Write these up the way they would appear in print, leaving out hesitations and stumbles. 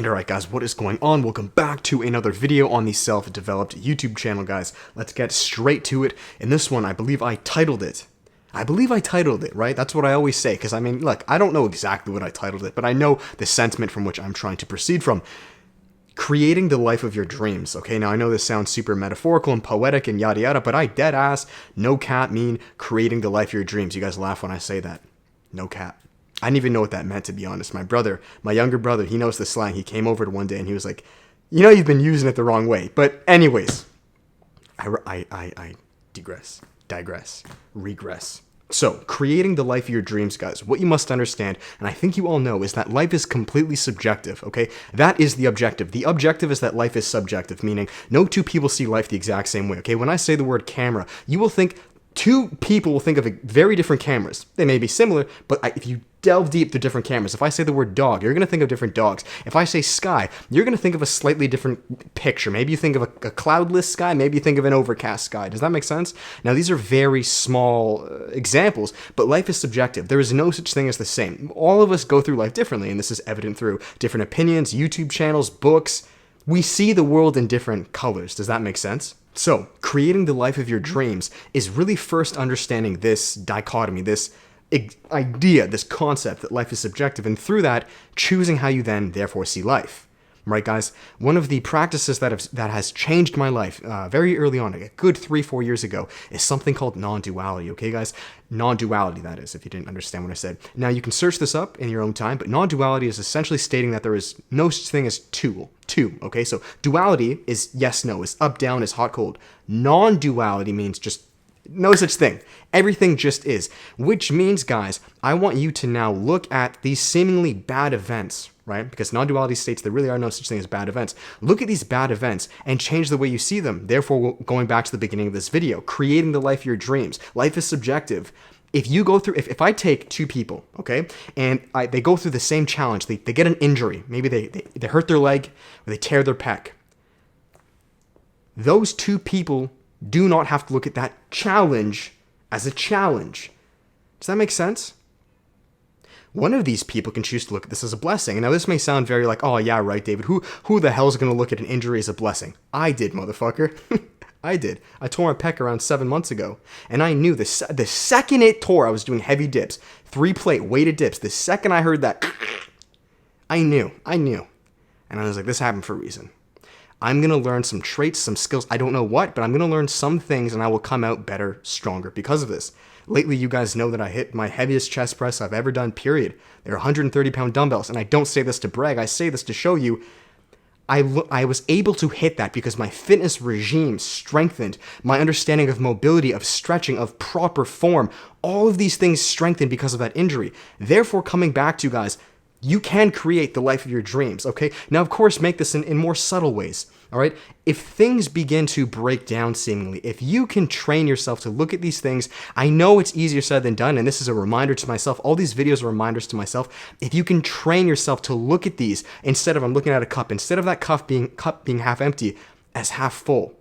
And alright guys, what is going on? Welcome back to another video on the self-developed YouTube channel, guys. Let's get straight to it. In this one, I believe I titled it, right? That's what I always say, because I mean, look, I don't know exactly what I titled it, but I know the sentiment from which I'm trying to proceed from. Creating the life of your dreams, okay? Now, I know this sounds super metaphorical and poetic and yada yada, but I dead ass, no cap, mean creating the life of your dreams. You guys laugh when I say that. No cap. I didn't even know what that meant, to be honest. My younger brother, he knows the slang. He came over one day and he was like, you know, you've been using it the wrong way. But anyways, I regress. So, creating the life of your dreams, guys, what you must understand, and I think you all know, is that life is completely subjective, okay? That is the objective. The objective is that life is subjective, meaning no two people see life the exact same way, okay? When I say the word camera, you will think, two people will think of very different cameras. They may be similar, but if you delve deep, they're different cameras. If I say the word dog, you're going to think of different dogs. If I say sky, you're going to think of a slightly different picture. Maybe you think of a cloudless sky, maybe you think of an overcast sky. Does that make sense? Now, these are very small examples, but life is subjective. There is no such thing as the same. All of us go through life differently, and this is evident through different opinions, YouTube channels, books. We see the world in different colors. Does that make sense? So, creating the life of your dreams is really first understanding this dichotomy, this idea, this concept that life is subjective, and through that, choosing how you then therefore see life. Right, guys? One of the practices that has changed my life very early on, a good 3-4 years ago, is something called non-duality, okay, guys? Non-duality, that is, if you didn't understand what I said. Now, you can search this up in your own time, but non-duality is essentially stating that there is no such thing as two, okay? So, duality is yes, no, is up, down, is hot, cold. Non-duality means just no such thing. Everything just is. Which means, guys, I want you to now look at these seemingly bad events, right? Because non-duality states there really are no such thing as bad events. Look at these bad events and change the way you see them. Therefore, going back to the beginning of this video, creating the life of your dreams. Life is subjective. If you go through, if I take two people, okay, and they go through the same challenge, they get an injury. Maybe they hurt their leg or they tear their pec. Those two people do not have to look at that challenge as a challenge. Does that make sense? One of these people can choose to look at this as a blessing. Now, this may sound very like, oh, yeah, right, David. Who the hell is going to look at an injury as a blessing? I did, motherfucker. I did. I tore my pec around 7 months ago. And I knew the second it tore, I was doing heavy dips, 3-plate weighted dips. The second I heard that, I knew. And I was like, this happened for a reason. I'm going to learn some traits, some skills. I don't know what, but I'm going to learn some things and I will come out better, stronger because of this. Lately, you guys know that I hit my heaviest chest press I've ever done, period. They're 130-pound dumbbells, and I don't say this to brag. I say this to show you I was able to hit that because my fitness regime strengthened, my understanding of mobility, of stretching, of proper form. All of these things strengthened because of that injury. Therefore, coming back to you guys, you can create the life of your dreams, okay? Now, of course, make this in more subtle ways, all right? If things begin to break down seemingly, if you can train yourself to look at these things, I know it's easier said than done, and this is a reminder to myself. All these videos are reminders to myself. If you can train yourself to look at these instead of, I'm looking at a cup, instead of that cup being half empty, as half full,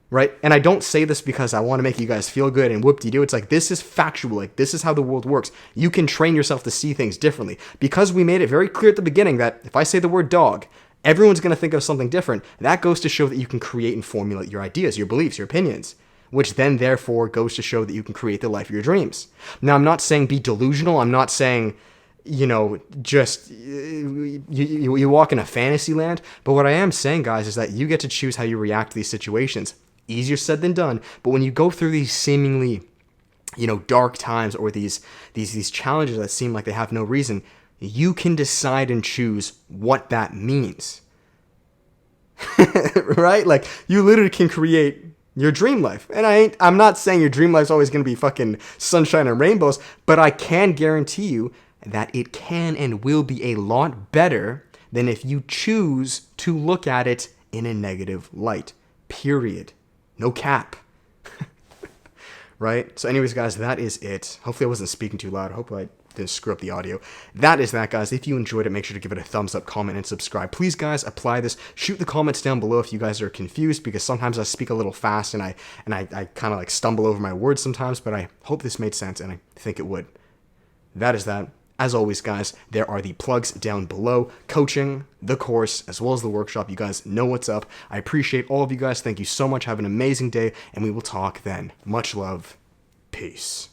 right? And I don't say this because I want to make you guys feel good and whoop-de-doo. It's like, this is factual. Like, this is how the world works. You can train yourself to see things differently. Because we made it very clear at the beginning that if I say the word dog, everyone's going to think of something different. That goes to show that you can create and formulate your ideas, your beliefs, your opinions, which then therefore goes to show that you can create the life of your dreams. Now, I'm not saying be delusional. I'm not saying, you know, just you walk in a fantasy land. But what I am saying, guys, is that you get to choose how you react to these situations. Easier said than done, but when you go through these seemingly, you know, dark times or these challenges that seem like they have no reason, you can decide and choose what that means. Right? Like, you literally can create your dream life. And I'm not saying your dream life's always going to be fucking sunshine and rainbows, but I can guarantee you that it can and will be a lot better than if you choose to look at it in a negative light. Period. No cap. Right? So anyways, guys, that is it. Hopefully I wasn't speaking too loud. Hopefully I didn't screw up the audio. That is that, guys. If you enjoyed it, make sure to give it a thumbs up, comment, and subscribe. Please, guys, apply this. Shoot the comments down below if you guys are confused, because sometimes I speak a little fast and I kind of like stumble over my words sometimes, but I hope this made sense and I think it would. That is that. As always, guys, there are the plugs down below. Coaching, the course, as well as the workshop. You guys know what's up. I appreciate all of you guys. Thank you so much. Have an amazing day, and we will talk then. Much love. Peace.